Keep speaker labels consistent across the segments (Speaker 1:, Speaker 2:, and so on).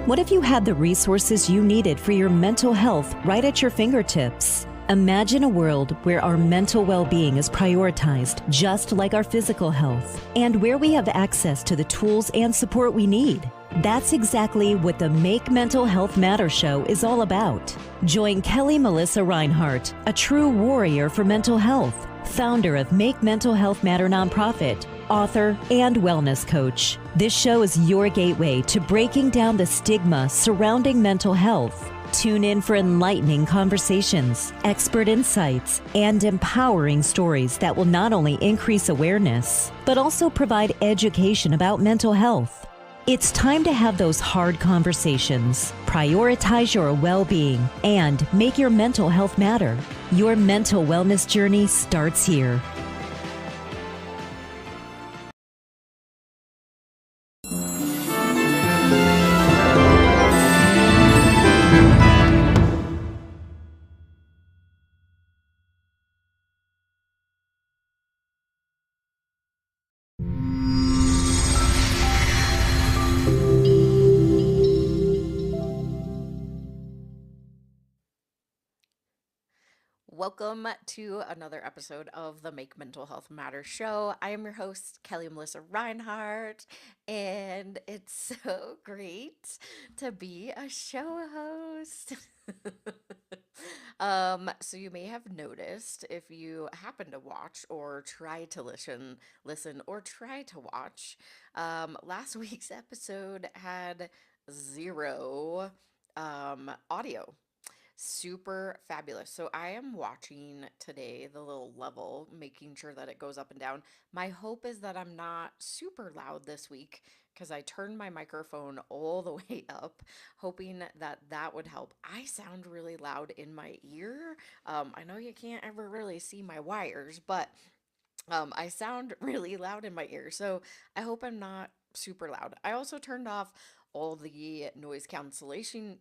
Speaker 1: What if you had the resources you needed for your mental health right at your fingertips? Imagine a world where our mental well-being is prioritized just like our physical health, and where we have access to the tools and support we need. That's exactly what the Make Mental Health Matter show is all about. Join Kelli Melissa Reinhardt, a true warrior for mental health, founder of Make Mental Health Matter nonprofit, author, and wellness coach. This show is your gateway to breaking down the stigma surrounding mental health. Tune in for enlightening conversations, expert insights, and empowering stories that will not only increase awareness, but also provide education about mental health. It's time to have those hard conversations, prioritize your well-being, and make your mental health matter. Your mental wellness journey starts here.
Speaker 2: Welcome to another episode of the Make Mental Health Matter show. I am your host, Kelli Melissa Reinhardt, and it's so great to be a show host. So you may have noticed, if you happen to watch or try to listen or try to watch, last week's episode had zero audio. Super fabulous. So I am watching today the little level, making sure that it goes up and down. My hope is that I'm not super loud this week because I turned my microphone all the way up, hoping that that would help. I sound really loud in my ear. I know you can't ever really see my wires, but I sound really loud in my ear. So I hope I'm not super loud. I also turned off all the noise cancellation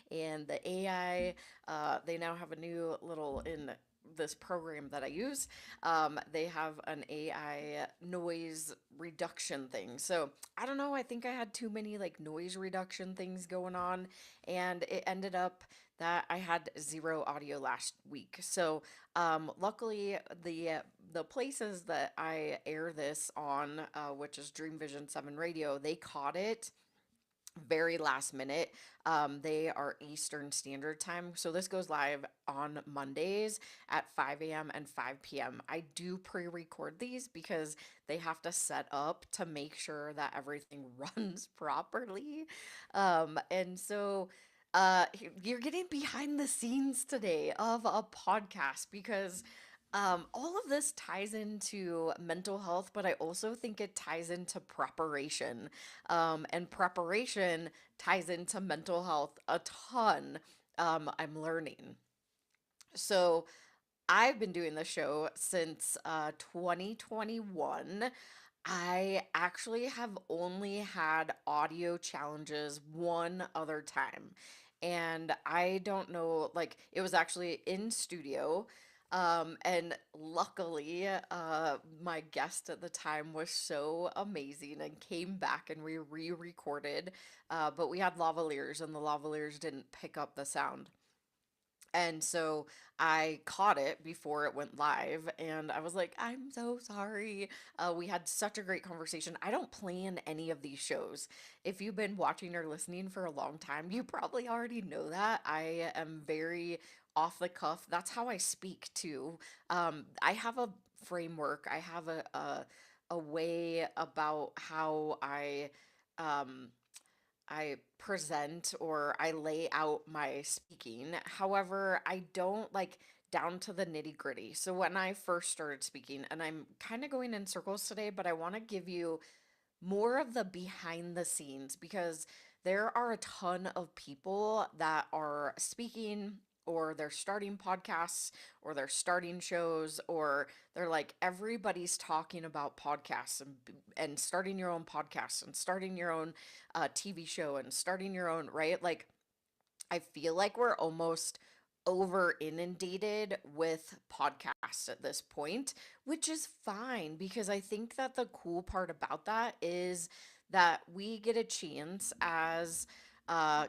Speaker 2: and the AI. They now have a new little in this program that I use. They have an AI noise reduction thing. So I don't know. I think I had too many like noise reduction things going on, and it ended up that I had zero audio last week. So luckily, the places that I air this on, which is Dream Vision 7 Radio, they caught it very last minute. They are Eastern Standard Time. So this goes live on Mondays at 5 a.m. and 5 p.m. I do pre-record these because they have to set up to make sure that everything runs properly. And so you're getting behind the scenes today of a podcast because all of this ties into mental health, but I also think it ties into preparation. And preparation ties into mental health a ton. I'm learning. So I've been doing the show since 2021. I actually have only had audio challenges one other time. And I don't know, like, it was actually in studio. And luckily, my guest at the time was so amazing and came back and we re-recorded. But we had lavaliers and the lavaliers didn't pick up the sound. And so I caught it before it went live, and I was like, I'm so sorry. We had such a great conversation. I don't plan any of these shows. If you've been watching or listening for a long time, you probably already know that. I am very off the cuff. That's how I speak too. I have a framework, I have a way about how um, I present or I lay out my speaking. However, I don't like down to the nitty gritty. So when I first started speaking, and I'm kind of going in circles today, but I want to give you more of the behind the scenes because there are a ton of people that are speaking or they're starting podcasts or they're starting shows or they're like everybody's talking about podcasts and starting your own podcast and starting your own TV show and starting your own, right? Like I feel like we're almost over inundated with podcasts at this point, which is fine because I think that the cool part about that is that we get a chance as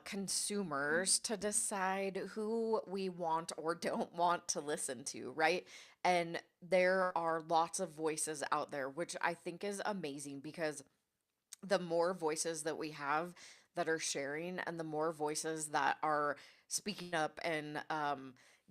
Speaker 2: consumers to decide who we want or don't want to listen to, right? And there are lots of voices out there, which I think is amazing because the more voices that we have that are sharing and the more voices that are speaking up and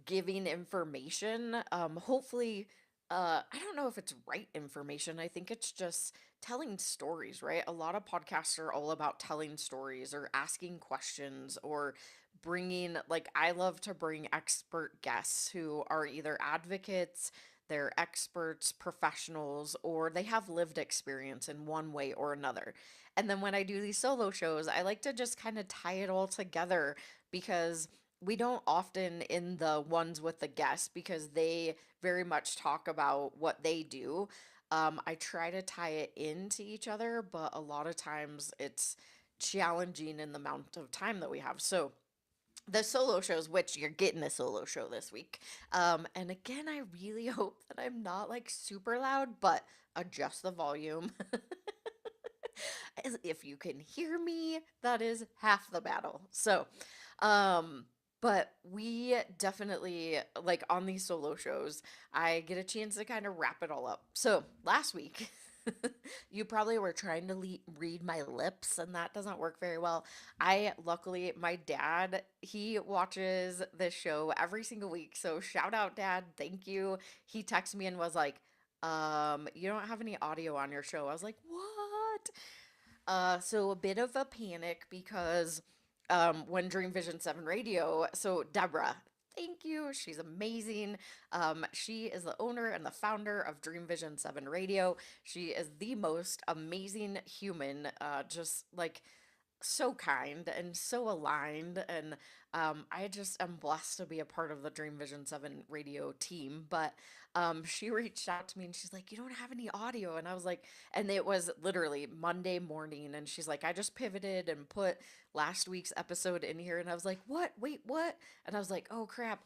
Speaker 2: giving information, hopefully, I don't know if it's right information. I think it's just telling stories, right? A lot of podcasts are all about telling stories or asking questions or bringing, like, I love to bring expert guests who are either advocates, they're experts, professionals, or they have lived experience in one way or another. And then when I do these solo shows, I like to just kind of tie it all together because we don't often in the ones with the guests because they very much talk about what they do. I try to tie it into each other, but a lot of times it's challenging in the amount of time that we have. So the solo shows, which you're getting a solo show this week. And again, I really hope that I'm not like super loud, but adjust the volume. If you can hear me, that is half the battle. So, um, but we definitely, like on these solo shows, I get a chance to kind of wrap it all up. So last week, you probably were trying to read my lips, and that doesn't work very well. Luckily, my dad, he watches this show every single week. So shout out, Dad. Thank you. He texted me and was like, you don't have any audio on your show. I was like, what? So a bit of a panic because when Dream Vision 7 Radio, so Deborah, thank you. She's amazing. She is the owner and the founder of Dream Vision 7 Radio. She is the most amazing human, just like so kind and so aligned. And I just am blessed to be a part of the Dream Vision 7 radio team. But she reached out to me and she's like, you don't have any audio. And I was like, and it was literally Monday morning. And she's like, I just pivoted and put last week's episode in here. And I was like, what? Wait, what? And I was like, oh crap,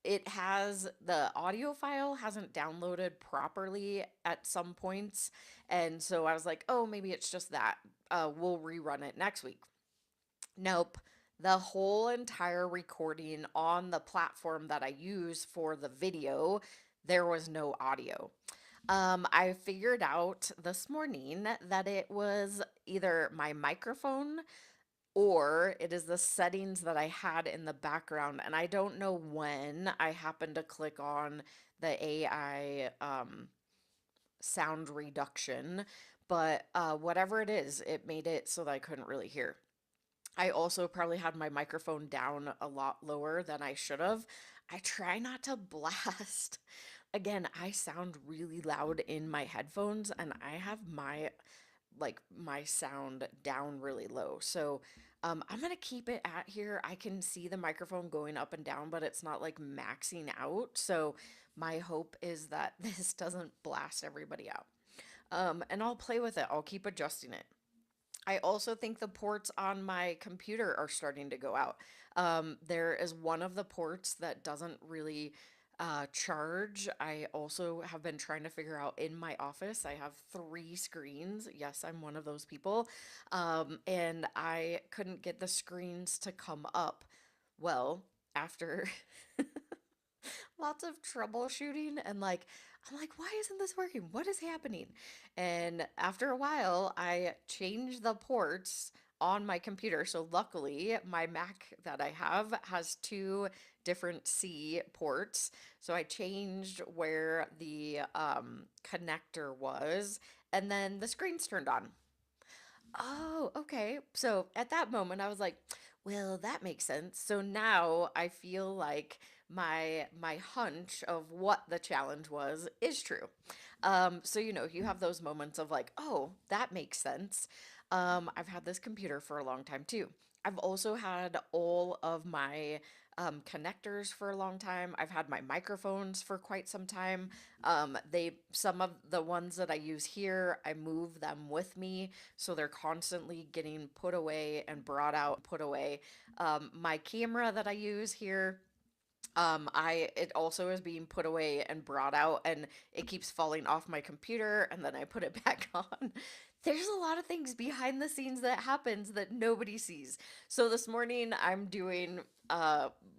Speaker 2: it has the audio file hasn't downloaded properly at some points. And so I was like, oh, maybe it's just that. We'll rerun it next week. Nope. The whole entire recording on the platform that I use for the video, there was no audio. I figured out this morning that it was either my microphone or it is the settings that I had in the background. And I don't know when I happened to click on the AI sound reduction, but whatever it is, it made it so that I couldn't really hear. I also probably had my microphone down a lot lower than I should have. I try not to blast. Again, I sound really loud in my headphones and I have my sound down really low. So I'm gonna keep it at here. I can see the microphone going up and down, but it's not like maxing out. So my hope is that this doesn't blast everybody out. And I'll play with it. I'll keep adjusting it. I also think the ports on my computer are starting to go out. There is one of the ports that doesn't really charge. I also have been trying to figure out in my office, I have three screens. Yes, I'm one of those people. And I couldn't get the screens to come up. Well, after lots of troubleshooting and like I'm like, why isn't this working? What is happening? And after a while, I changed the ports on my computer. So luckily, my Mac that I have has two different C ports. So I changed where the connector was, and then the screen's turned on. Oh, okay. So at that moment, I was like, well, that makes sense. So now I feel like my hunch of what the challenge was is true. So you have those moments of like, oh, that makes sense. I've had this computer for a long time too. I've also had all of my connectors for a long time. I've had my microphones for quite some time. Some of the ones that I use here, I move them with me, so they're constantly getting put away and brought out, put away. My camera that I use here, it also is being put away and brought out, and it keeps falling off my computer, and then I put it back on. There's a lot of things behind the scenes that happens that nobody sees. So this morning I'm doing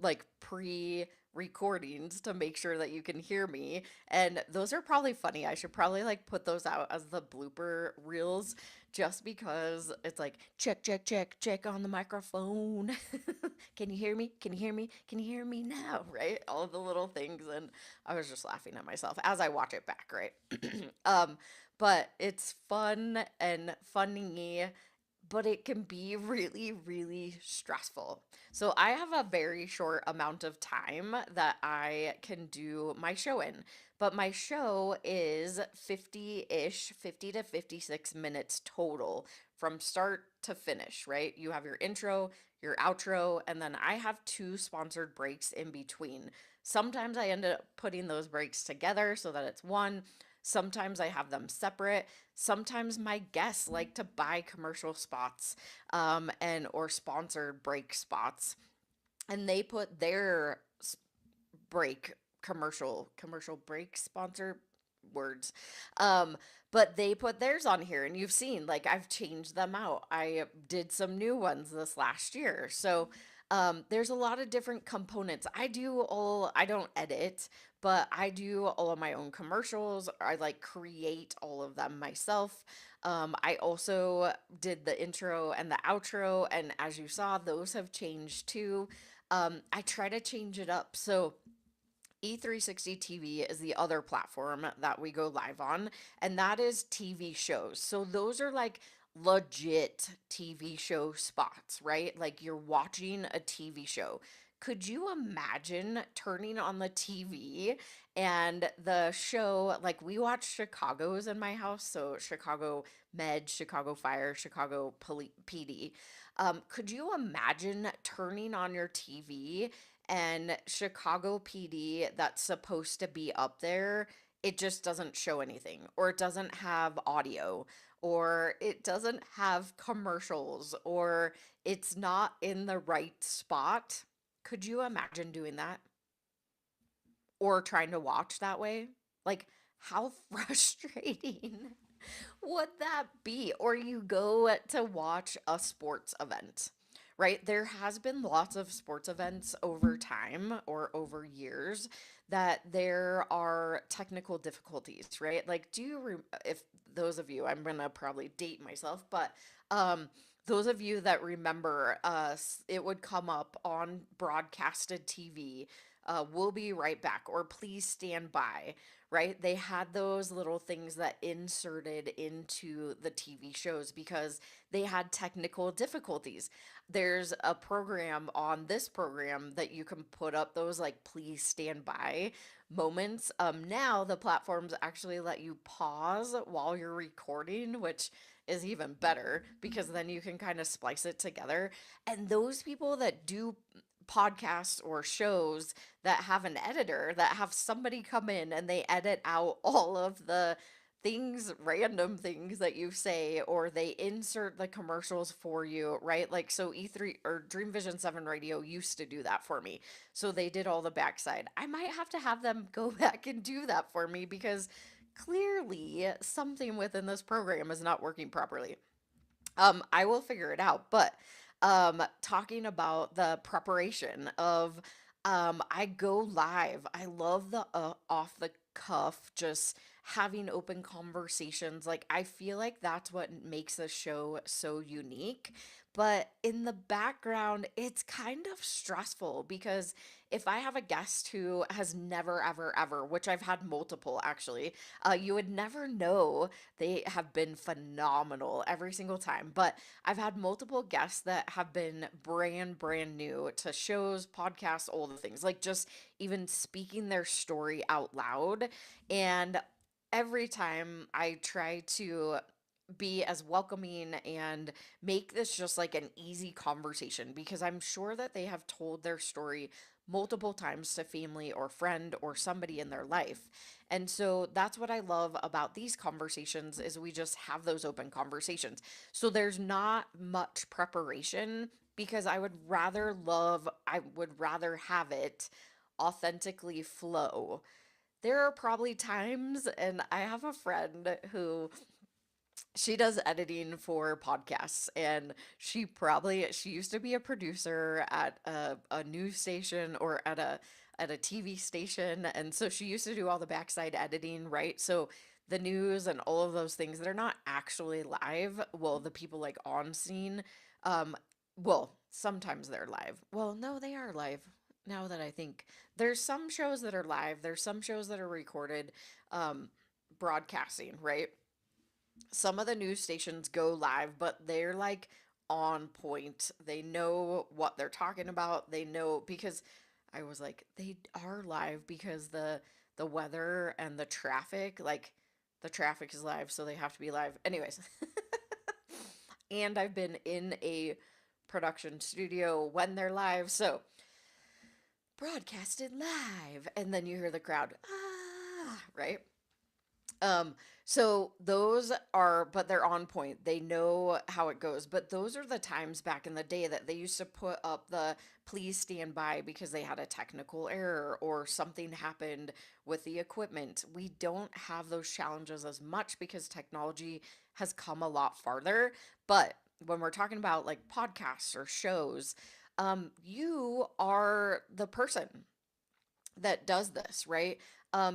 Speaker 2: like pre-recordings to make sure that you can hear me, and those are probably funny. I should probably like put those out as the blooper reels, just because it's like check check check check on the microphone. Can you hear me? Can you hear me? Can you hear me now? Right? All of the little things, and I was just laughing at myself as I watch it back, right? um but it's fun and funny, but it can be really, really stressful. So I have a very short amount of time that I can do my show in, but my show is 50-ish, 50 to 56 minutes total from start to finish, right? You have your intro, your outro, and then I have two sponsored breaks in between. Sometimes I end up putting those breaks together so that it's one. Sometimes I have them separate. Sometimes my guests like to buy commercial spots and or sponsored break spots, and they put their break commercial break sponsor words um but they put theirs on here, and you've seen like I've changed them out. I did some new ones this last year. So there's a lot of different components. I don't edit, but I do all of my own commercials. I like create all of them myself. I also did the intro and the outro, and as you saw, those have changed too. I try to change it up. So E360 TV is the other platform that we go live on, and that is TV shows. So those are like legit TV show spots, right? Like you're watching a TV show. Could you imagine turning on the TV and the show, like we watch Chicago's in my house, so Chicago Med, Chicago Fire, Chicago PD. Could you imagine turning on your TV and Chicago PD that's supposed to be up there, it just doesn't show anything, or it doesn't have audio, or it doesn't have commercials, or it's not in the right spot? Could you imagine doing that or trying to watch that way? Like, how frustrating would that be? Or you go to watch a sports event, right? There has been lots of sports events over time or over years that there are technical difficulties, right? Like, if those of you, I'm gonna probably date myself, but um, those of you that remember us, it would come up on broadcasted TV. We'll be right back, or please stand by, right? They had those little things that inserted into the TV shows because they had technical difficulties. There's a program on this program that you can put up those like please stand by moments. Now the platforms actually let you pause while you're recording, which is even better because then you can kind of splice it together. And those people that do podcasts or shows that have an editor, that have somebody come in and they edit out all of the things, random things that you say, or they insert the commercials for you, right? Like, so E3 or Dream Vision 7 Radio used to do that for me. So they did all the backside. I might have them go back and do that for me because clearly something within this program is not working properly. I will figure it out. But talking about the preparation of I go live. I love the off the cuff, just having open conversations. Like I feel like that's what makes the show so unique. But in the background, it's kind of stressful because if I have a guest who has never, ever, ever, which I've had multiple actually, you would never know. They have been phenomenal every single time. But I've had multiple guests that have been brand new to shows, podcasts, all the things, like just even speaking their story out loud. And every time I try to be as welcoming and make this just like an easy conversation, because I'm sure that they have told their story multiple times to family or friend or somebody in their life. And so that's what I love about these conversations is we just have those open conversations. So there's not much preparation because I would rather have it authentically flow. There are probably times, and I have a friend who she does editing for podcasts, and she used to be a producer at a news station or at a TV station, and so she used to do all the backside editing, right? So the news and all of those things, they're not actually live. Well, the people like on scene, um, well, sometimes they're live. Well, no, they are live. Now that I think, there's some shows that are live, there's some shows that are recorded, um, broadcasting, right? Some of the news stations go live, but they're like on point. They know what they're talking about. They know, because I was like, they are live because the weather and the traffic, like the traffic is live, so they have to be live. Anyways, and I've been in a production studio when they're live, so broadcasted live, and then you hear the crowd, ah, right? Um, so those are, but they're on point. They know how it goes. But those are the times back in the day that they used to put up the please stand by because they had a technical error or something happened with the equipment. We don't have those challenges as much because technology has come a lot farther. But when we're talking about like podcasts or shows, you are the person that does this, right?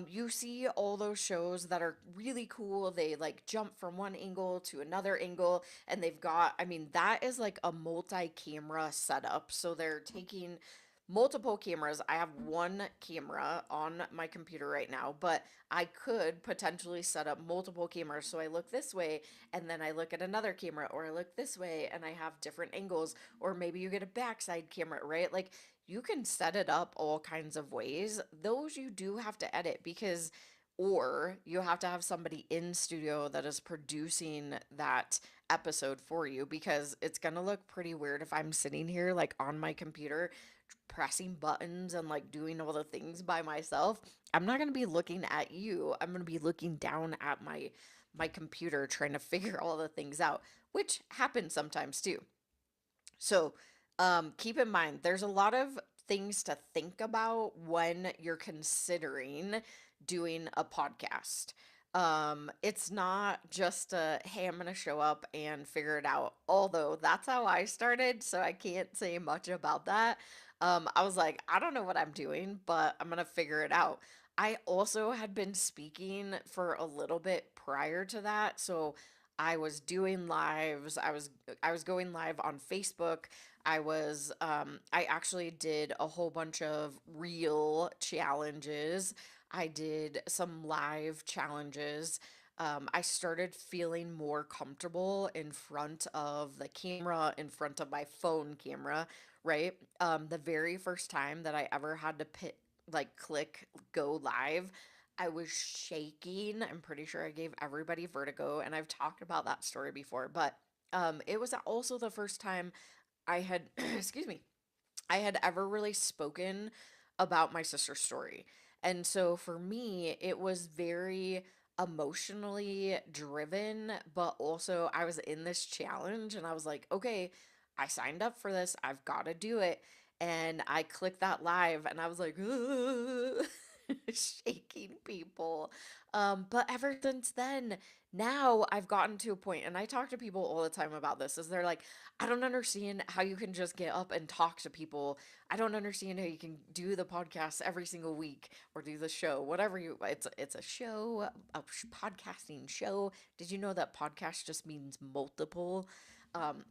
Speaker 2: You see all those shows that are really cool. They like jump from one angle to another angle, and they've got, I mean, that is like a multi camera setup. So they're taking multiple cameras. I have one camera on my computer right now, but I could potentially set up multiple cameras. So I look this way, and then I look at another camera, or I look this way, and I have different angles, or maybe you get a backside camera, right? Like, you can set it up all kinds of ways. Those you do have to edit because, or you have to have somebody in studio that is producing that episode for you, because it's going to look pretty weird if I'm sitting here like on my computer pressing buttons and like doing all the things by myself. I'm not going to be looking at you. I'm going to be looking down at my computer trying to figure all the things out, which happens sometimes too. So, keep in mind, there's a lot of things to think about when you're considering doing a podcast. It's not just a, hey, I'm gonna show up and figure it out. Although that's how I started, so I can't say much about that. I was like, I don't know what I'm doing, but I'm gonna figure it out. I also had been speaking for a little bit prior to that, so I was doing lives. I was going live on Facebook. I actually did a whole bunch of real challenges. I did some live challenges. I started feeling more comfortable in front of the camera, in front of my phone camera, right? The very first time that I ever had to like click go live, I was shaking. I'm pretty sure I gave everybody vertigo, and I've talked about that story before, but it was also the first time I had, excuse me, I had ever really spoken about my sister's story. And so for me, it was very emotionally driven, but also I was in this challenge and I was like, okay, I signed up for this. I've got to do it. And I clicked that live and I was like, shaking people. But ever since then, now I've gotten to a point, and I talk to people all the time about this, is they're like, I don't understand how you can just get up and talk to people. I don't understand how you can do the podcast every single week or do the show, whatever you. It's a show, podcasting show. Did you know that podcast just means multiple?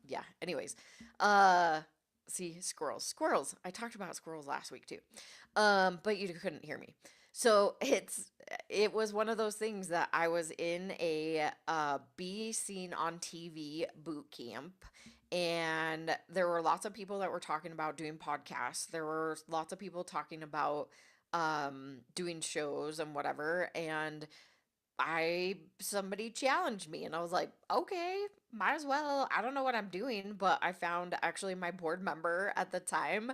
Speaker 2: Yeah. Anyways, uh, see, squirrels. I talked about squirrels last week too, but you couldn't hear me. So it was one of those things that I was in a be seen on TV boot camp, and there were lots of people that were talking about doing podcasts. There were lots of people talking about doing shows and whatever, and I somebody challenged me and I was like, okay, might as well. I don't know what I'm doing, but I found actually my board member at the time.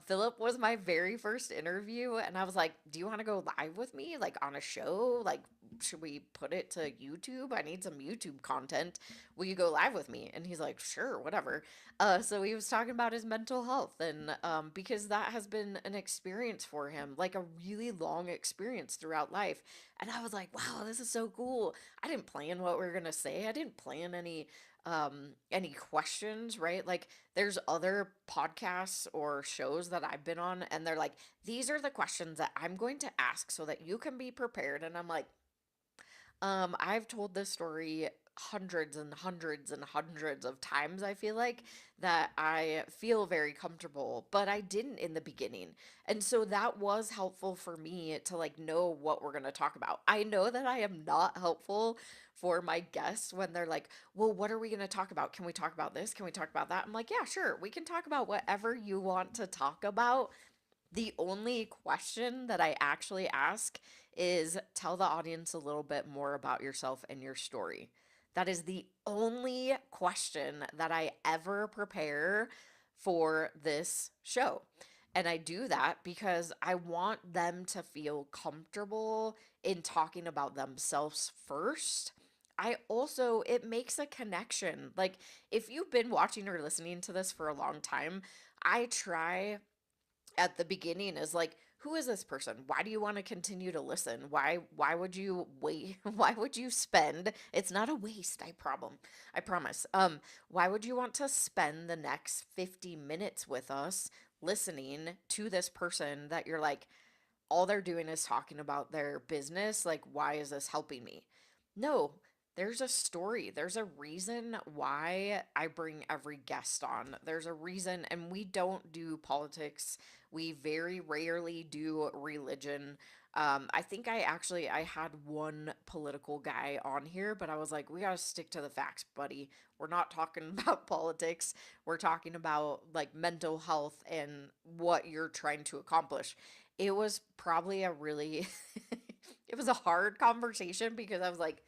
Speaker 2: Philip was my very first interview, and I was like, do you want to go live with me, like on a show? Like, should we put it to YouTube? I need some YouTube content. Will you go live with me? And he's like, sure, whatever. So he was talking about his mental health, and because that has been an experience for him, like a really long experience throughout life. And I was like, wow, this is so cool. I didn't plan what we were gonna say. I didn't plan any questions, right? Like there's other podcasts or shows that I've been on and they're like, these are the questions that I'm going to ask so that you can be prepared. And I'm like, I've told this story hundreds and hundreds and hundreds of times, I feel like, that I feel very comfortable, but I didn't in the beginning. And so that was helpful for me to like know what we're going to talk about. I know that I am not helpful for my guests when they're like, "Well, what are we going to talk about? Can we talk about this? Can we talk about that?" I'm like, "Yeah, sure. We can talk about whatever you want to talk about." The only question that I actually ask is tell the audience a little bit more about yourself and your story. That is the only question that I ever prepare for this show. And I do that because I want them to feel comfortable in talking about themselves first. I also, it makes a connection. Like, if you've been watching or listening to this for a long time, I try at the beginning is like, who is this person? Why do you want to continue to listen? Why would you wait? Why would you spend, it's not a waste, I promise. Why would you want to spend the next 50 minutes with us listening to this person that you're like, all they're doing is talking about their business? Like, why is this helping me? No, there's a story. There's a reason why I bring every guest on. There's a reason, and we don't do politics. We very rarely do religion. I think I had one political guy on here, but I was like, we gotta stick to the facts, buddy. We're not talking about politics. We're talking about like mental health and what you're trying to accomplish. It was probably a really, it was a hard conversation because I was like,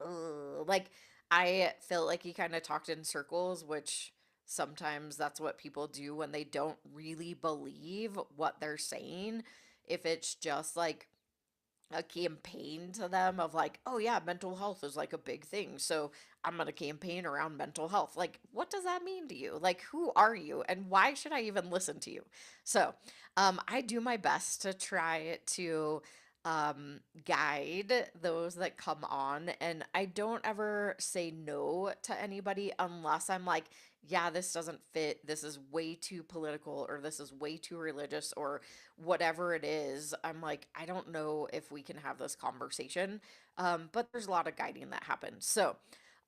Speaker 2: ugh. Like, I felt like he kind of talked in circles, which sometimes that's what people do when they don't really believe what they're saying. If it's just like a campaign to them of like, oh yeah, mental health is like a big thing. So I'm going to campaign around mental health. Like, what does that mean to you? Like, who are you? And why should I even listen to you? So, I do my best to try to guide those that come on. And I don't ever say no to anybody unless I'm like, yeah, this doesn't fit. This is way too political, or this is way too religious, or whatever it is. I'm like, I don't know if we can have this conversation. But there's a lot of guiding that happens. So,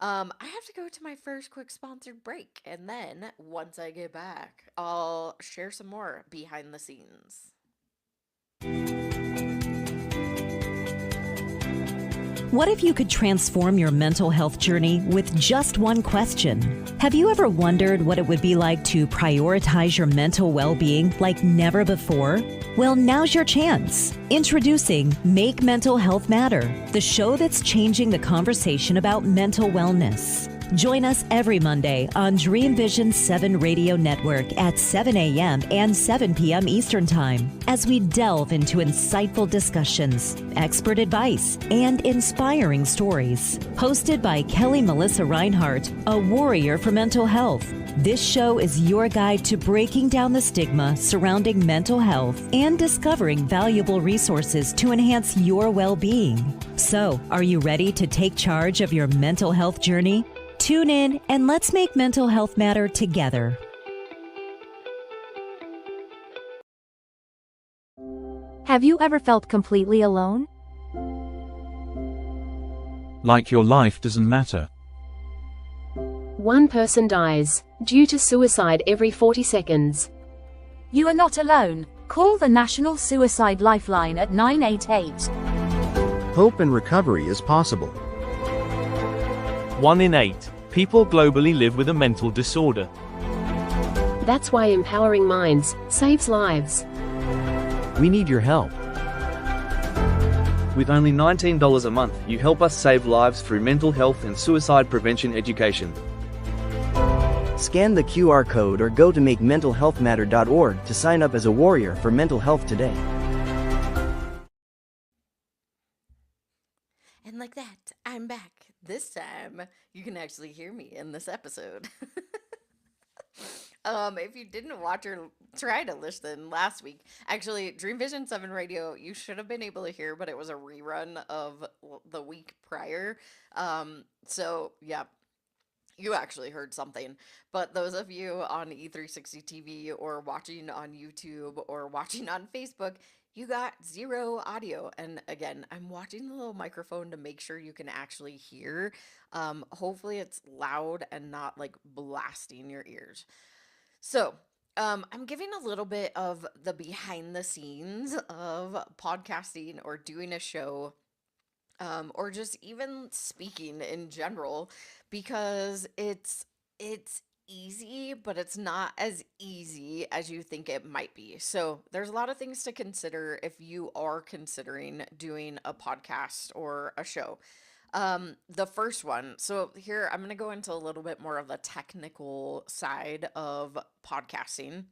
Speaker 2: I have to go to my first quick sponsored break. And then once I get back, I'll share some more behind the scenes.
Speaker 1: What if you could transform your mental health journey with just one question? Have you ever wondered what it would be like to prioritize your mental well-being like never before? Well, now's your chance. Introducing Make Mental Health Matter, the show that's changing the conversation about mental wellness. Join us every Monday on Dream Vision 7 Radio Network at 7 a.m. and 7 p.m. Eastern Time as we delve into insightful discussions, expert advice, and inspiring stories. Hosted by Kelli Melissa Reinhardt, a warrior for mental health. This show is your guide to breaking down the stigma surrounding mental health and discovering valuable resources to enhance your well-being. So, are you ready to take charge of your mental health journey? Tune in and let's make mental health matter together.
Speaker 3: Have you ever felt completely alone?
Speaker 4: Like your life doesn't matter.
Speaker 5: One person dies due to suicide every 40 seconds.
Speaker 3: You are not alone. Call the National Suicide Lifeline at 988.
Speaker 6: Hope and recovery is possible.
Speaker 7: 1 in 8 people globally live with a mental disorder.
Speaker 5: That's why empowering minds saves lives.
Speaker 6: We need your help.
Speaker 8: With only $19 a month, you help us save lives through mental health and suicide prevention education.
Speaker 6: Scan the QR code or go to makementalhealthmatter.org to sign up as a warrior for mental health today.
Speaker 2: And like that, I'm back. This time, you can actually hear me in this episode. If you didn't watch or try to listen last week, actually, Dream Vision 7 Radio, you should have been able to hear, but it was a rerun of the week prior. So yeah, you actually heard something. But those of you on E360 TV or watching on YouTube or watching on Facebook, you got zero audio. And again, I'm watching the little microphone to make sure you can actually hear. Hopefully it's loud and not like blasting your ears. So, I'm giving a little bit of the behind the scenes of podcasting or doing a show, or just even speaking in general, because it's easy, but it's not as easy as you think it might be. So, there's a lot of things to consider if you are considering doing a podcast or a show. The first one. So here I'm going to go into a little bit more of the technical side of podcasting.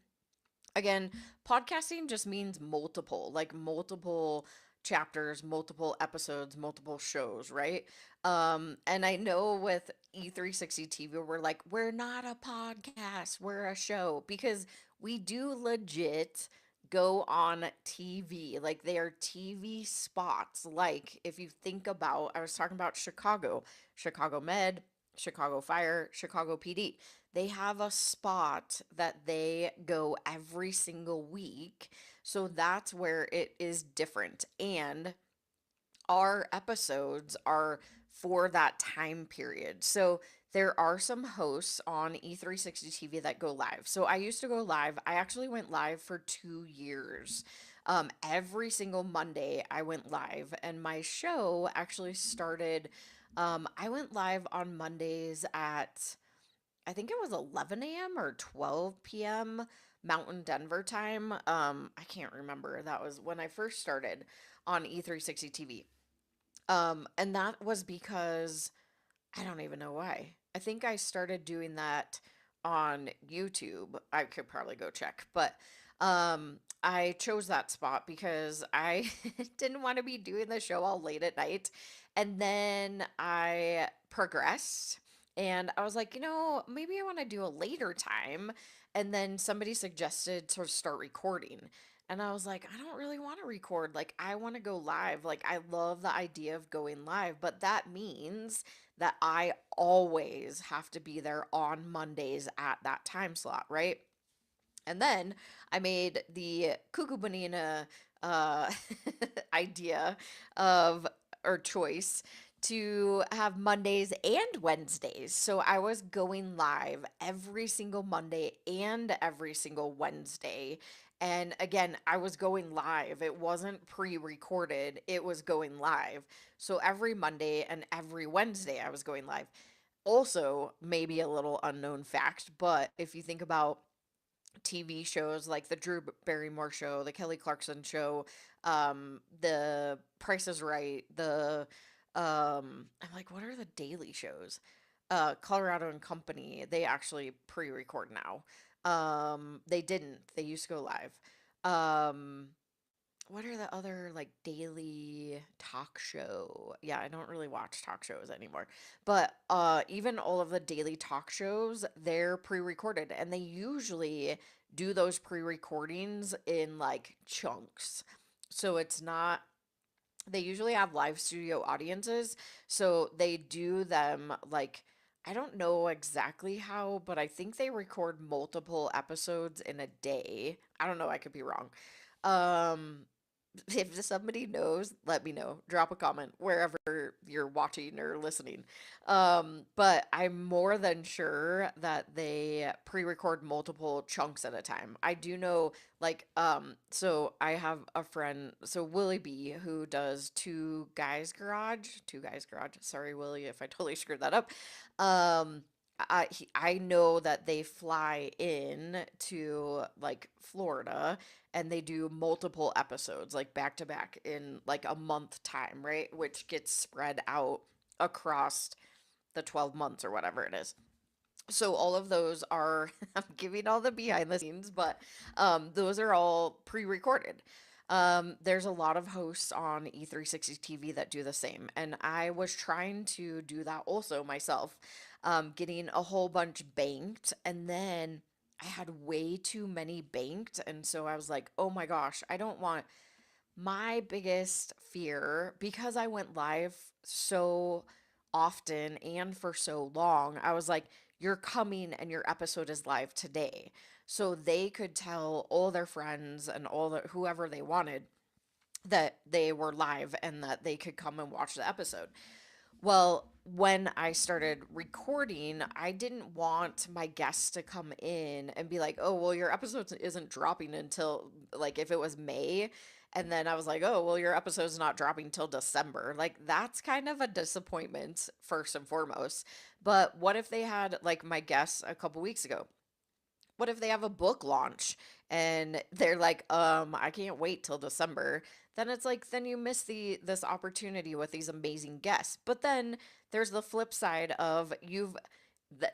Speaker 2: Again, podcasting just means multiple, like multiple chapters, multiple episodes, multiple shows, right? And I know with E360 TV, we're like, we're not a podcast, we're a show, because we do legit go on TV. Like they are TV spots. Like if you think about, I was talking about Chicago, Chicago Med, Chicago Fire, Chicago PD. They have a spot that they go every single week. So that's where it is different. And our episodes are for that time period. So there are some hosts on E360 TV that go live. So I used to go live. I actually went live for 2 years. Every single Monday I went live, and my show actually started. I went live on Mondays at, I think it was 11 a.m. or 12 p.m. Mountain Denver time. I can't remember. That was when I first started on E360 TV. And that was because I don't even know why. I think I started doing that on YouTube. I could probably go check, but I chose that spot because I didn't want to be doing the show all late at night. And then I progressed and I was like, maybe I want to do a later time. And then somebody suggested to start recording. And I was like, I don't really want to record. Like, I want to go live. Like, I love the idea of going live, but that means that I always have to be there on Mondays at that time slot, right? And then I made the Cuckoo Banana uh, idea of, or choice, to have Mondays and Wednesdays. So I was going live every single Monday and every single Wednesday. And again, I was going live. It wasn't pre recorded, it was going live. So every Monday and every Wednesday, I was going live. Also, maybe a little unknown fact, but if you think about TV shows like the Drew Barrymore show, the Kelly Clarkson show, the Price is Right, I'm like, what are the daily shows? Colorado and Company, they actually pre-record now. They didn't. They used to go live. Um, what are the other like daily talk show? Yeah, I don't really watch talk shows anymore. But even all of the daily talk shows, they're pre-recorded and they usually do those pre-recordings in like chunks. So it's not, they usually have live studio audiences, so they do them like, I don't know exactly how, but I think they record multiple episodes in a day. I don't know, I could be wrong. Um if somebody knows, let me know. Drop a comment wherever you're watching or listening. But I'm more than sure that they pre-record multiple chunks at a time. I do know, like, so I have a friend, so Willie B, who does Two Guys Garage. Sorry, Willie, if I totally screwed that up. Um, I know that they fly in to like Florida and they do multiple episodes like back to back in like a month time, right? Which gets spread out across the 12 months or whatever it is. So all of those are, I'm giving all the behind the scenes, but those are all pre-recorded. There's a lot of hosts on E360 TV that do the same, and I was trying to do that also myself, getting a whole bunch banked, and then I had way too many banked. And so I was like, oh my gosh, I don't want my biggest fear because I went live so often and for so long. I was like, you're coming and your episode is live today. So they could tell all their friends and whoever they wanted that they were live and that they could come and watch the episode. Well, when I started recording, I didn't want my guests to come in and be like, "Oh, well, your episode isn't dropping until like if it was May." And then I was like, "Oh, well, your episode's not dropping till December." Like that's kind of a disappointment first and foremost. But what if they had like my guests a couple weeks ago? What if they have a book launch and they're like, I can't wait till December. Then it's like, then you miss this opportunity with these amazing guests. But then there's the flip side of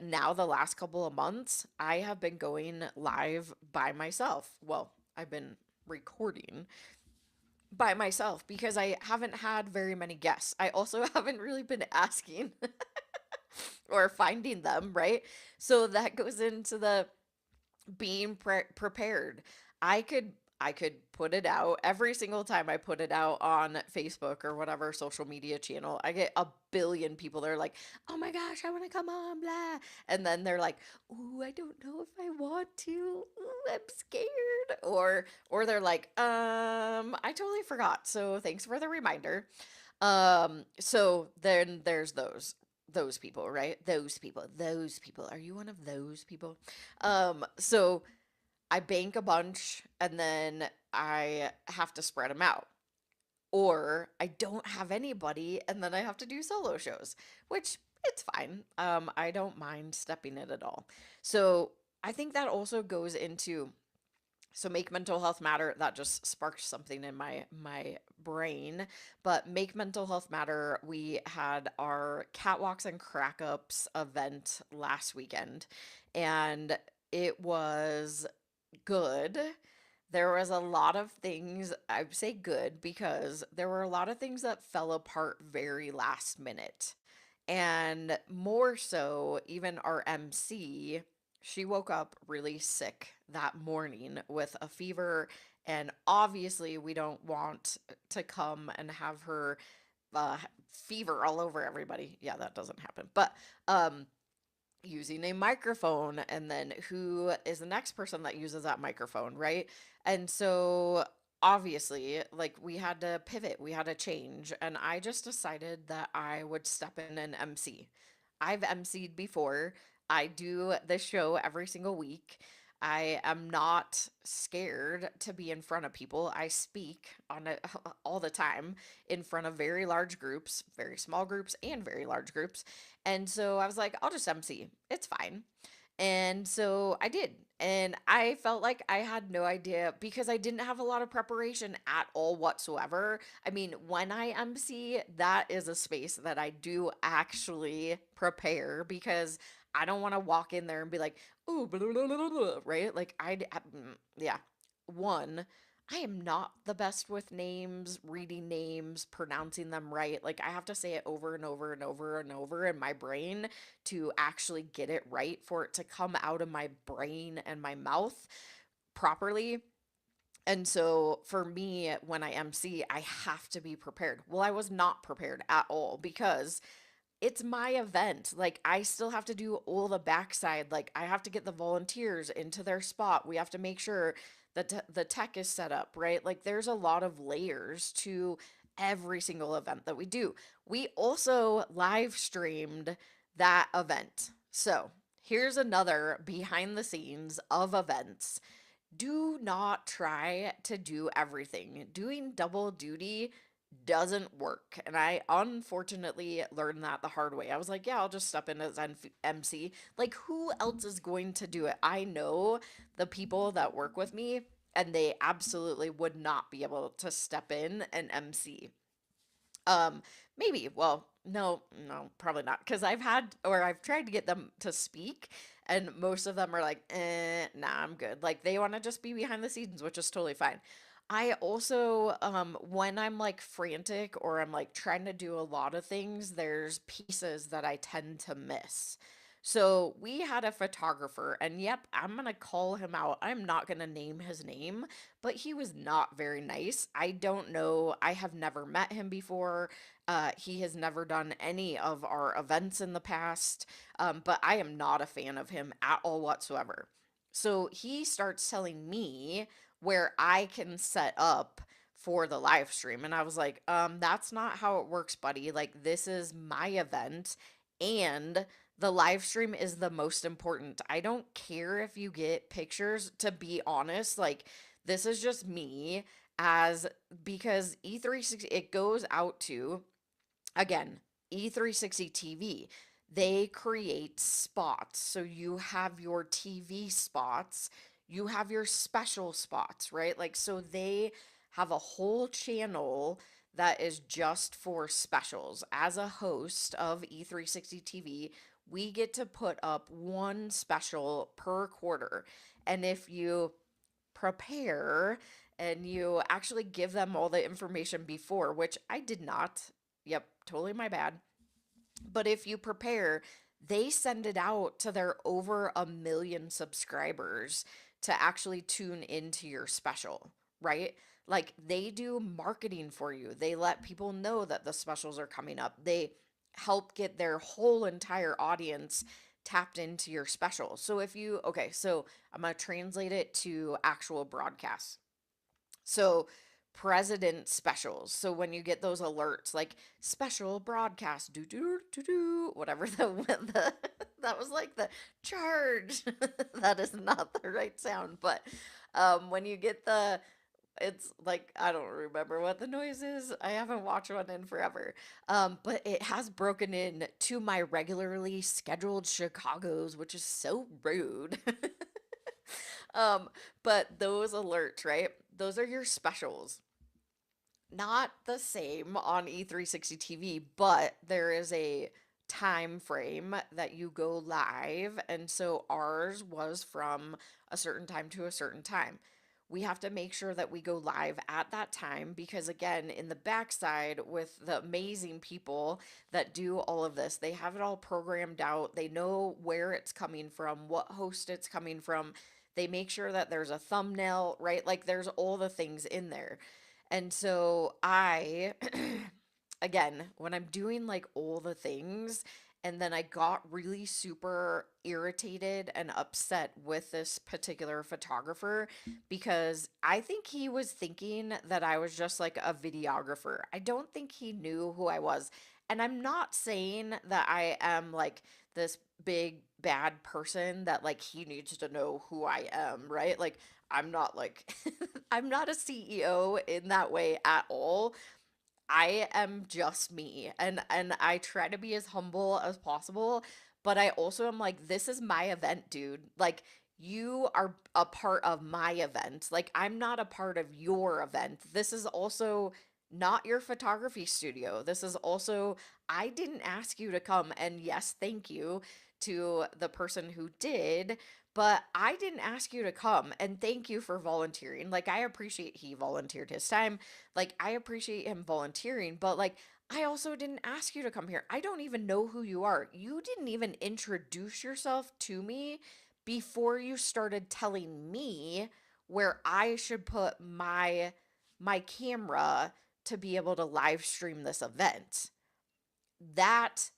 Speaker 2: now the last couple of months, I have been going live by myself. Well, I've been recording by myself because I haven't had very many guests. I also haven't really been asking or finding them, right? So that goes into the being prepared. I could I could put it out every single time I put it out on Facebook or whatever social media channel. I get a billion people that are like, "Oh my gosh, I want to come on, blah." And then they're like, "Ooh, I don't know if I want to. Ooh, I'm scared." Or they're like, I totally forgot. So thanks for the reminder." So then there's those people, right? Those people. Are you one of those people? So I bank a bunch and then I have to spread them out. Or I don't have anybody and then I have to do solo shows, which it's fine. I don't mind stepping in at all. So I think that also goes into make mental health matter. That just sparked something in my brain. But make mental health matter. We had our catwalks and crack ups event last weekend, and it was good. There was a lot of things, I would say good, because there were a lot of things that fell apart very last minute. And more so, even our MC, she woke up really sick that morning with a fever. And obviously, we don't want to come and have her uh, fever all over everybody. Yeah, that doesn't happen. But using a microphone, and then who is the next person that uses that microphone, right? And so obviously, like, we had to pivot, we had to change, and I just decided that I would step in and MC. I've MC'd before. I do this show every single week. I am not scared to be in front of people. I speak on it all the time in front of very large groups, very small groups, and very large groups. And so I was like, I'll just MC. It's fine. And so I did. And I felt like I had no idea because I didn't have a lot of preparation at all whatsoever. I mean, when I MC, that is a space that I do actually prepare because I don't want to walk in there and be like, ooh, blah, blah, blah, blah, blah," right? Like, yeah. One, I am not the best with names, reading names, pronouncing them right. Like, I have to say it over and over and over and over in my brain to actually get it right for it to come out of my brain and my mouth properly. And so for me, when I MC, I have to be prepared. Well, I was not prepared at all because it's my event. Like, I still have to do all the backside. Like, I have to get the volunteers into their spot. We have to make sure that the tech is set up, right? Like, there's a lot of layers to every single event that we do. We also live streamed that event. So, here's another behind the scenes of events. Do not try to do everything. Doing double duty doesn't work. And I unfortunately learned that the hard way. I was like, yeah, I'll just step in as MC. Like, who else is going to do it? I know the people that work with me, and they absolutely would not be able to step in and MC. Maybe, well, no, probably not. Because I've tried to get them to speak, and most of them are like, nah, I'm good. Like, they want to just be behind the scenes, which is totally fine. I also, when I'm like frantic or I'm like trying to do a lot of things, there's pieces that I tend to miss. So we had a photographer, and yep, I'm gonna call him out. I'm not gonna name his name, but he was not very nice. I don't know. I have never met him before. He has never done any of our events in the past, but I am not a fan of him at all whatsoever. So he starts telling me where I can set up for the live stream. And I was like, that's not how it works, buddy. Like, this is my event, and the live stream is the most important. I don't care if you get pictures, to be honest. Like, this is just me, as because E360, it goes out to, again, E360 TV. They create spots. So you have your TV spots, you have your special spots, right? Like, so they have a whole channel that is just for specials. As a host of E360 TV, we get to put up one special per quarter. And if you prepare and you actually give them all the information before, which I did not. Yep, totally my bad. But if you prepare, they send it out to their over 1 million subscribers to actually tune into your special, right? Like, they do marketing for you. They let people know that the specials are coming up. They help get their whole entire audience tapped into your special. So if you, okay, so I'm going to translate it to actual broadcasts. So president specials. So when you get those alerts, like special broadcast, do do do do, whatever the that was like the charge. That is not the right sound, but when you get the, it's like, I don't remember what the noise is. I haven't watched one in forever. But it has broken in to my regularly scheduled Chicago's, which is so rude. Um, but those alerts, right? Those are your specials. Not the same on E360 TV, but there is a time frame that you go live, and so ours was from a certain time to a certain time. We have to make sure that we go live at that time because, again, in the backside with the amazing people that do all of this, they have it all programmed out. They know where it's coming from, what host it's coming from. They make sure that there's a thumbnail, right? Like, there's all the things in there. And so I, again, when I'm doing like all the things, and then I got really super irritated and upset with this particular photographer because I think he was thinking that I was just like a videographer. I don't think he knew who I was. And I'm not saying that I am like this big bad person that like he needs to know who I am, right? Like, I'm not like I'm not a CEO in that way at all. I am just me, and I try to be as humble as possible, but I also am like, this is my event, dude. Like, you are a part of my event. Like, I'm not a part of your event. This is also not your photography studio. This is also, I didn't ask you to come, and yes, thank you to the person who did, but I didn't ask you to come, and thank you for volunteering. Like, I appreciate he volunteered his time. Like, I appreciate him volunteering, but like, I also didn't ask you to come here. I don't even know who you are. You didn't even introduce yourself to me before you started telling me where I should put my camera to be able to live stream this event. That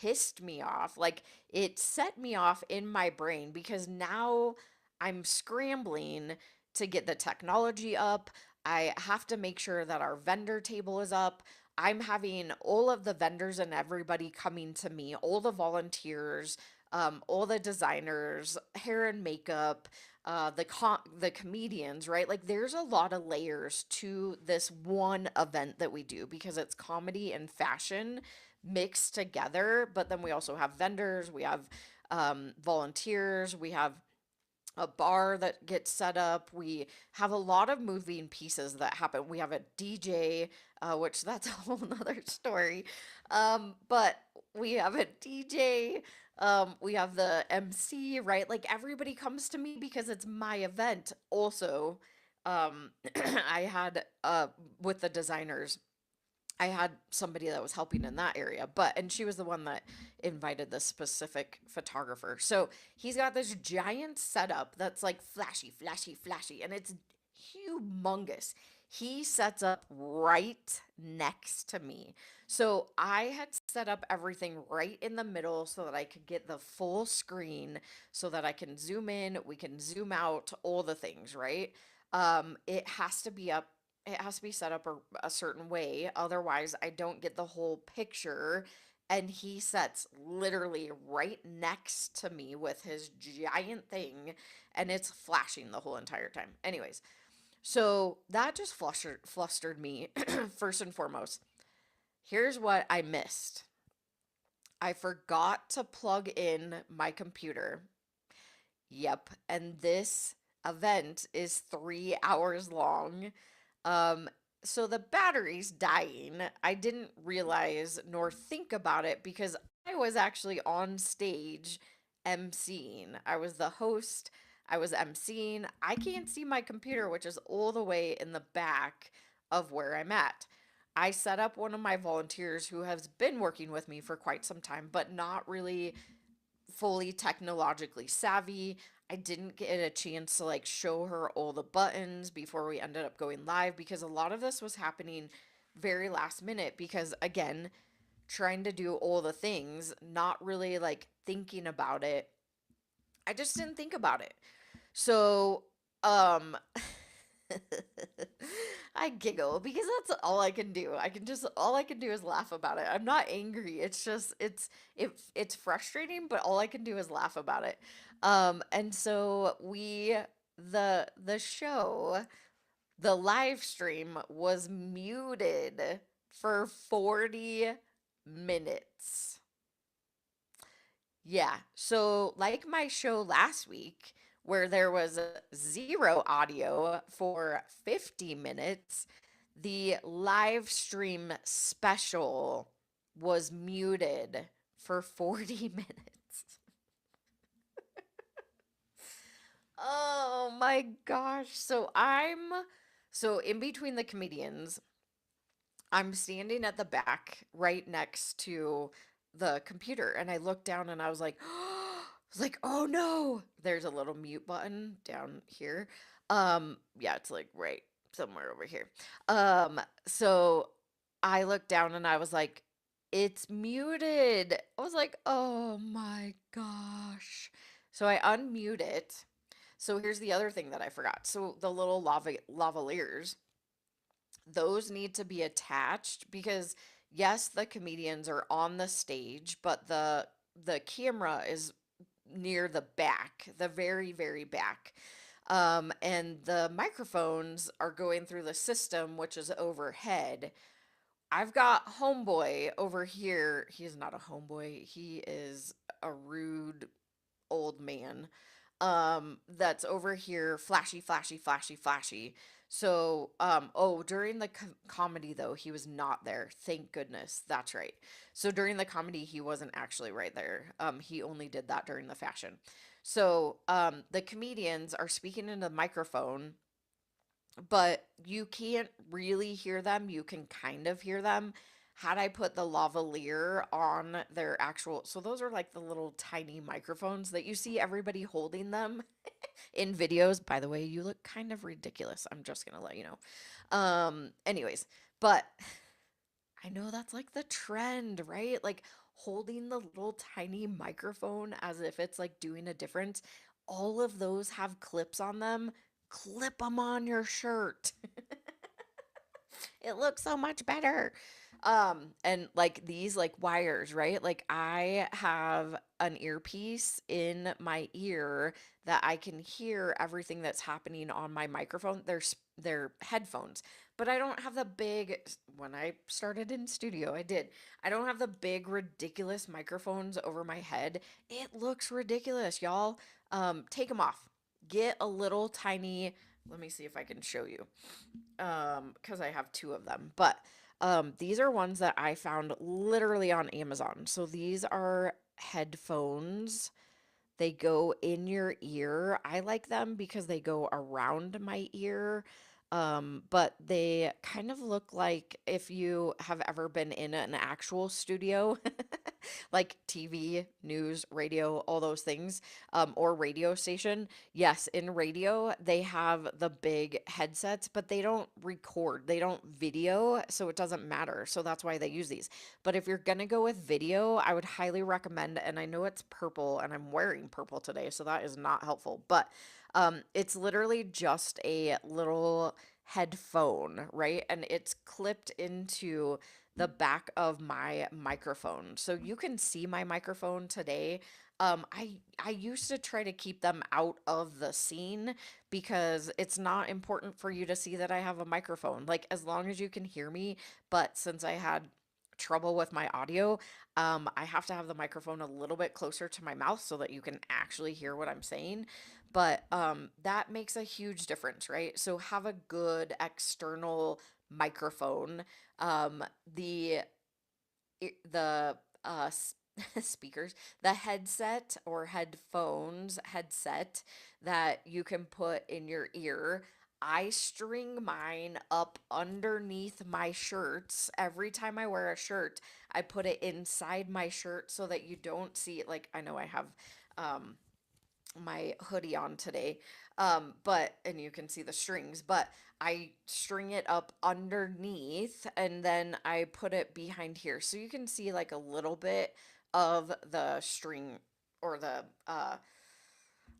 Speaker 2: pissed me off. Like, it set me off in my brain because now I'm scrambling to get the technology up. I have to make sure that our vendor table is up. I'm having all of the vendors and everybody coming to me, all the volunteers, all the designers, hair and makeup, the comedians, right? Like, there's a lot of layers to this one event that we do because it's comedy and fashion mixed together. But then we also have vendors, we have volunteers, we have a bar that gets set up. We have a lot of moving pieces that happen. We have a DJ, which that's a whole nother story. But we have a DJ. We have the MC, right? Like, everybody comes to me because it's my event. Also, I had with the designers, I had somebody that was helping in that area, and she was the one that invited the specific photographer. So he's got this giant setup that's like flashy, flashy, flashy, and it's humongous. He sets up right next to me. So I had set up everything right in the middle so that I could get the full screen so that I can zoom in, we can zoom out, all the things, right? It has to be up it has to be set up a certain way. Otherwise, I don't get the whole picture. And he sets literally right next to me with his giant thing, and it's flashing the whole entire time. Anyways, so that just flustered me first and foremost. Here's what I missed. I forgot to plug in my computer. Yep, and this event is 3 hours long. Um, so the battery's dying. I didn't realize nor think about it because I was actually on stage emceeing. I was the host, I was emceeing. I can't see my computer, which is all the way in the back of where I'm at. I set up one of my volunteers who has been working with me for quite some time, but not really fully technologically savvy. I didn't get a chance to like show her all the buttons before we ended up going live because a lot of this was happening very last minute because again, trying to do all the things, not really like thinking about it. I just didn't think about it. So, um I giggle because that's all I can do. All I can do is laugh about it. I'm not angry. It's just it's frustrating, but all I can do is laugh about it. And so the show, the live stream was muted for 40 minutes. Yeah. So, like my show last week, where there was zero audio for 50 minutes, the live stream special was muted for 40 minutes. Oh my gosh. So in between the comedians, I'm standing at the back right next to the computer and I looked down and I was like, oh no, there's a little mute button down here. Yeah, it's like right somewhere over here. So I looked down and I was like, it's muted. I was like, oh my gosh. So I unmute it. So here's the other thing that I forgot. So the little lavaliers, those need to be attached because yes, the comedians are on the stage, but the camera is near the back, the very, very back. And the microphones are going through the system, which is overhead. I've got homeboy over here. He's not a homeboy. He is a rude old man that's over here flashy, flashy, flashy, flashy. So oh, during the comedy though, he was not there, thank goodness. That's right. So during the comedy he wasn't actually right there. He only did that during the fashion. So the comedians are speaking into the microphone, but you can't really hear them. You can kind of hear them. Had I put the lavalier on their actual, so those are like the little tiny microphones that you see everybody holding them in videos. By the way, you look kind of ridiculous. I'm just gonna let you know. Anyways, but I know that's like the trend, right? Like holding the little tiny microphone as if it's like doing a difference. All of those have clips on them. Clip them on your shirt. It looks so much better. And like these like wires, right? Like I have an earpiece in my ear that I can hear everything that's happening on my microphone. They're headphones, but I don't have the big, when I started in studio, I did. I don't have the big ridiculous microphones over my head. It looks ridiculous, y'all. Take them off. Get a little tiny, let me see if I can show you. Because I have two of them, but these are ones that I found literally on Amazon. So these are headphones. They go in your ear. I like them because they go around my ear. But they kind of look like if you have ever been in an actual studio, like TV, news, radio, all those things, or radio station. Yes, in radio, they have the big headsets, but they don't record, they don't video, so it doesn't matter. So that's why they use these. But if you're gonna go with video, I would highly recommend, and I know it's purple, and I'm wearing purple today, so that is not helpful, but it's literally just a little headphone, right? And it's clipped into the back of my microphone. So you can see my microphone today. I used to try to keep them out of the scene because it's not important for you to see that I have a microphone. Like as long as you can hear me, but since I had trouble with my audio, I have to have the microphone a little bit closer to my mouth so that you can actually hear what I'm saying. But that makes a huge difference, right? So have a good external microphone. Um, the the speakers, the headset or headphones headset that you can put in your ear. I string mine up underneath my shirts. Every time I wear a shirt, I put it inside my shirt so that you don't see it. Like, I know I have um, my hoodie on today, but and you can see the strings, but I string it up underneath and then I put it behind here so you can see like a little bit of the string or the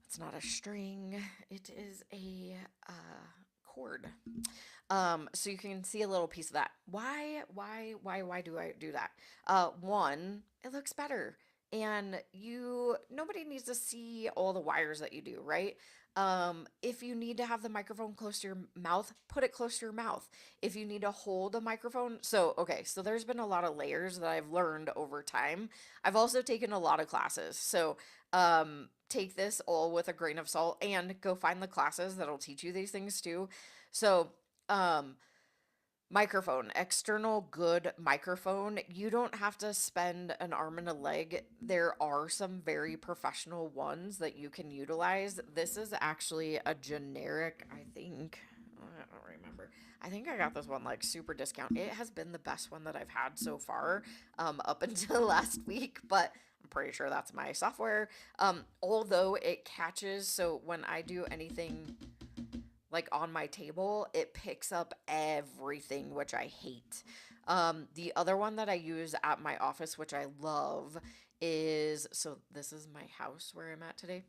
Speaker 2: it's not a string, it is a cord. So you can see a little piece of that. Why do I do that? One, it looks better. And nobody needs to see all the wires that you do, right? If you need to have the microphone close to your mouth, put it close to your mouth. If you need to hold a microphone, okay, so there's been a lot of layers that I've learned over time. I've also taken a lot of classes. So, take this all with a grain of salt and go find the classes that'll teach you these things too. So, um, microphone, external good microphone. You don't have to spend an arm and a leg. There are some very professional ones that you can utilize. This is actually a generic, I think. I don't remember. I think I got this one like super discount. It has been the best one that I've had so far, up until last week, but I'm pretty sure that's my software. Although it catches, so when I do anything like on my table, it picks up everything, which I hate. The other one that I use at my office, which I love, is so this is my house where I'm at today.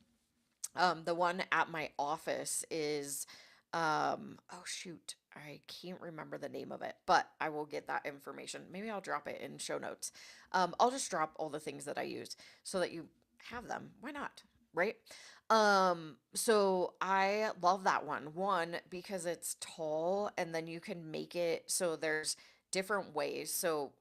Speaker 2: The one at my office is, oh shoot, I can't remember the name of it, but I will get that information. Maybe I'll drop it in show notes. I'll just drop all the things that I use so that you have them. Why not? Right? So I love that one. One, because it's tall and then you can make it so there's different ways. So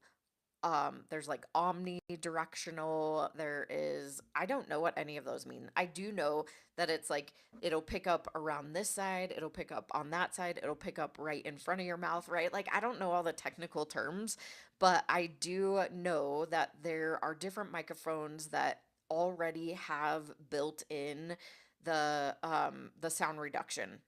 Speaker 2: there's like omnidirectional, there is, I don't know what any of those mean. I do know that it's like it'll pick up around this side, it'll pick up on that side, it'll pick up right in front of your mouth, right? Like I don't know all the technical terms, but I do know that there are different microphones that already have built in the sound reduction.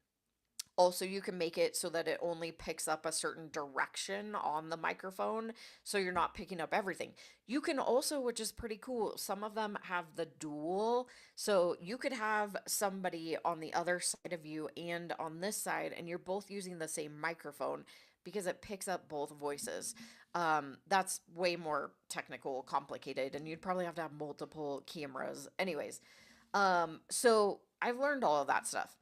Speaker 2: Also, you can make it so that it only picks up a certain direction on the microphone, so you're not picking up everything. You can also, which is pretty cool, some of them have the dual, so you could have somebody on the other side of you and on this side, and you're both using the same microphone because it picks up both voices. That's way more technical, complicated, and you'd probably have to have multiple cameras. Anyways, so I've learned all of that stuff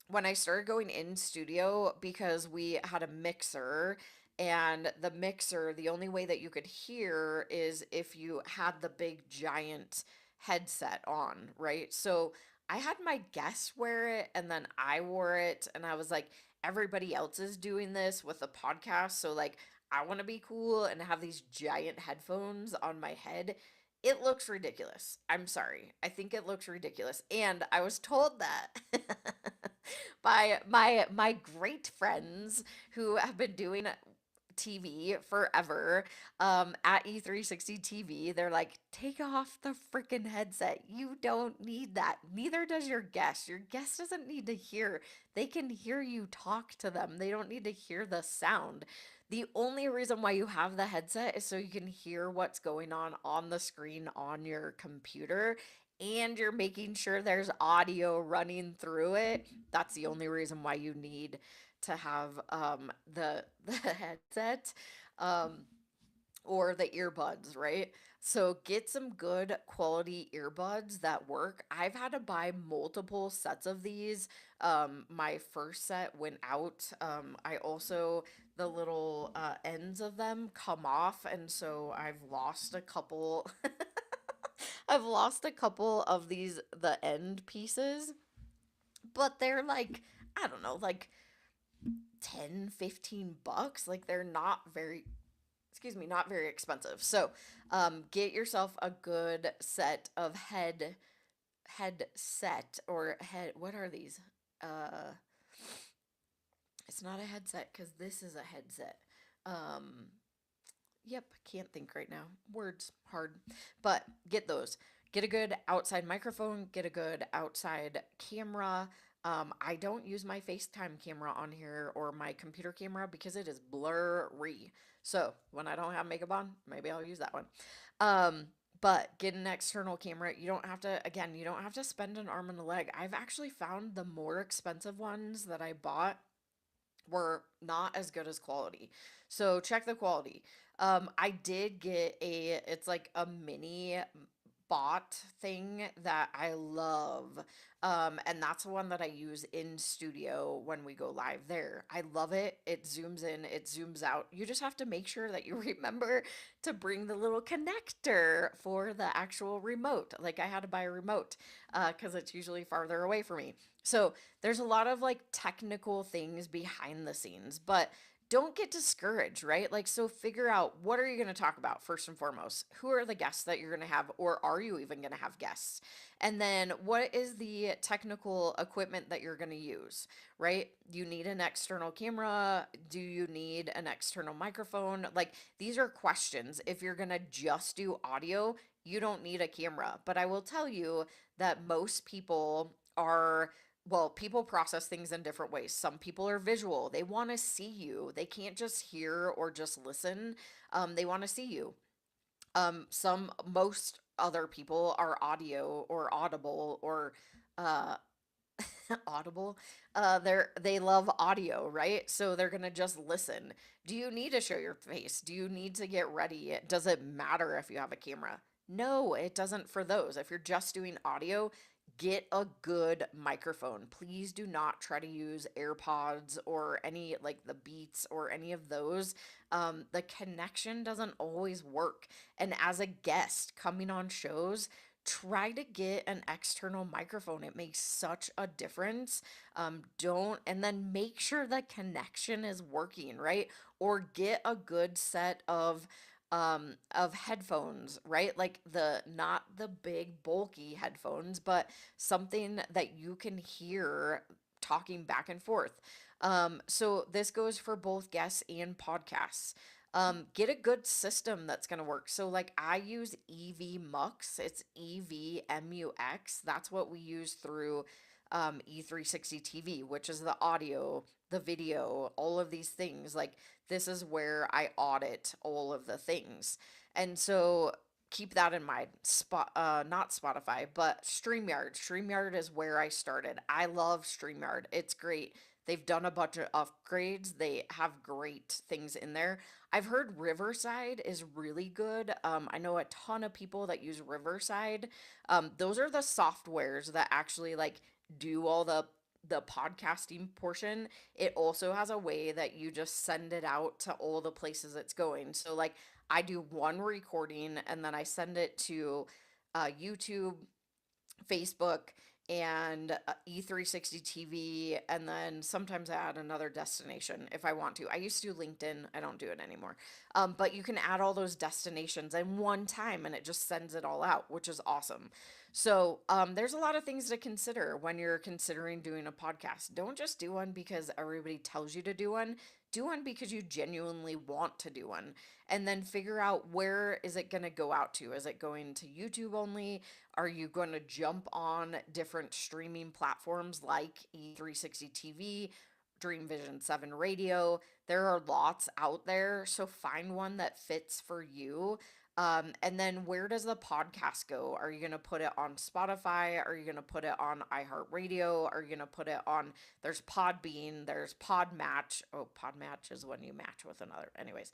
Speaker 2: when I started going in studio because we had a mixer, and the mixer, the only way that you could hear is if you had the big giant headset on, right? So I had my guests wear it and then I wore it, and I was like, everybody else is doing this with a podcast, so like I want to be cool and have these giant headphones on my head. It looks ridiculous. I'm sorry. I think it looks ridiculous. And I was told that by my great friends who have been doing TV forever, at E360 TV. They're like, take off the freaking headset. You don't need that. Neither does your guest. Your guest doesn't need to hear. They can hear you talk to them. They don't need to hear the sound. The only reason why you have the headset is so you can hear what's going on the screen on your computer, and you're making sure there's audio running through it. That's the only reason why you need to have the headset, um, or the earbuds, right? So get some good quality earbuds that work. I've had to buy multiple sets of these. My first set went out. I also, the little ends of them come off, and so I've lost a couple. I've lost a couple of these, the end pieces, but they're like, I don't know, like 10, $15. Like they're not very, excuse me, not very expensive. So get yourself a good set of headset or head, what are these? Uh it's not a headset because this is a headset. Um Yep, can't think right now. Words hard. But get those. Get a good outside microphone, get a good outside camera. I don't use my FaceTime camera on here or my computer camera because it is blurry. So when I don't have makeup on, maybe I'll use that one. But get an external camera. You don't have to, again, you don't have to spend an arm and a leg. I've actually found the more expensive ones that I bought were not as good as quality. So check the quality. I did get it's like a mini bot thing that I love. And that's the one that I use in studio when we go live there. I love it. It zooms in, it zooms out. You just have to make sure that you remember to bring the little connector for the actual remote. Like I had to buy a remote because it's usually farther away from me. So there's a lot of like technical things behind the scenes, but don't get discouraged, right? Like, so figure out, what are you going to talk about first and foremost? Who are the guests that you're going to have, or are you even going to have guests? And then what is the technical equipment that you're going to use, right? You need an external camera. Do you need an external microphone? Like, these are questions. If you're going to just do audio, you don't need a camera. But I will tell you that most people are, well, people process things in different ways. Some people are visual. They want to see you. They can't just hear or just listen. They want to see you. Most other people are audio or audible or uh, audible. They love audio, right? So they're gonna just listen. Do you need to show your face? Do you need to get ready? Does it matter if you have a camera? No, it doesn't for those. If you're just doing audio, get a good microphone. Please do not try to use AirPods or any like the Beats or any of those. The connection doesn't always work. And as a guest coming on shows, try to get an external microphone. It makes such a difference. Don't, and then make sure the connection is working, right? Or get a good set of headphones, right? Like the, not the big bulky headphones, but something that you can hear talking back and forth. So this goes for both guests and podcasts. Get a good system that's going to work. So like I use EV Mux. It's EVMUX. That's what we use through E360 TV, which is the audio, the video, all of these things. Like this is where I audit all of the things. And so keep that in mind. Not Spotify, but StreamYard. StreamYard is where I started. I love StreamYard. It's great. They've done a bunch of upgrades. They have great things in there. I've heard Riverside is really good. I know a ton of people that use Riverside. Those are the softwares that actually like do all the podcasting portion. It also has a way that you just send it out to all the places it's going. So like I do one recording and then I send it to YouTube, Facebook, and E360 TV, and then sometimes I add another destination if I want to. I used to do LinkedIn. I don't do it anymore. But you can add all those destinations in one time and it just sends it all out, which is awesome. So there's a lot of things to consider when you're considering doing a podcast. Don't just do one because everybody tells you to do one. do one because you genuinely want to do one, and then figure out where is it going to go out to. Is it going to YouTube only? Are you going to jump on different streaming platforms like E360 TV, Dream Vision 7 Radio? There are lots out there, so find one that fits for you. And then where does the podcast go? Are you going to put it on Spotify? Are you going to put it on iHeartRadio? Are you going to put it on, there's Podbean, there's Podmatch. Oh, Podmatch is when you match with another. Anyways,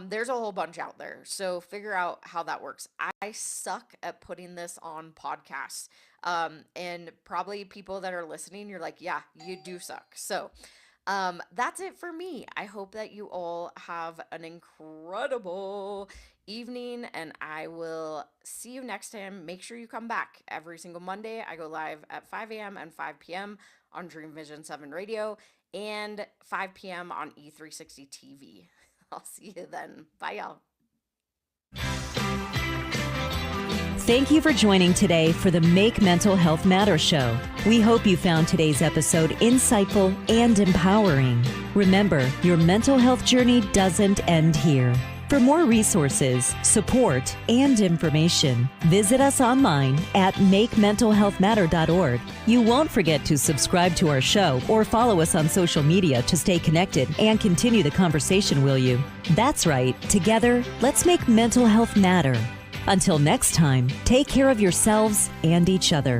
Speaker 2: there's a whole bunch out there. So figure out how that works. I suck at putting this on podcasts. And probably people that are listening, you're like, yeah, you do suck. So that's it for me. I hope that you all have an incredible evening, and I will see you next time. Make sure you come back every single Monday. I go live at 5 a.m. and 5 p.m. on Dream Vision 7 Radio and 5 p.m. on E360 TV. I'll see you then. Bye, y'all.
Speaker 1: Thank you for joining today for the Make Mental Health Matter show. We hope you found today's episode insightful and empowering. Remember, your mental health journey doesn't end here. For more resources, support, and information, visit us online at makementalhealthmatter.org. You won't forget to subscribe to our show or follow us on social media to stay connected and continue the conversation, will you? That's right. Together, let's make mental health matter. Until next time, take care of yourselves and each other.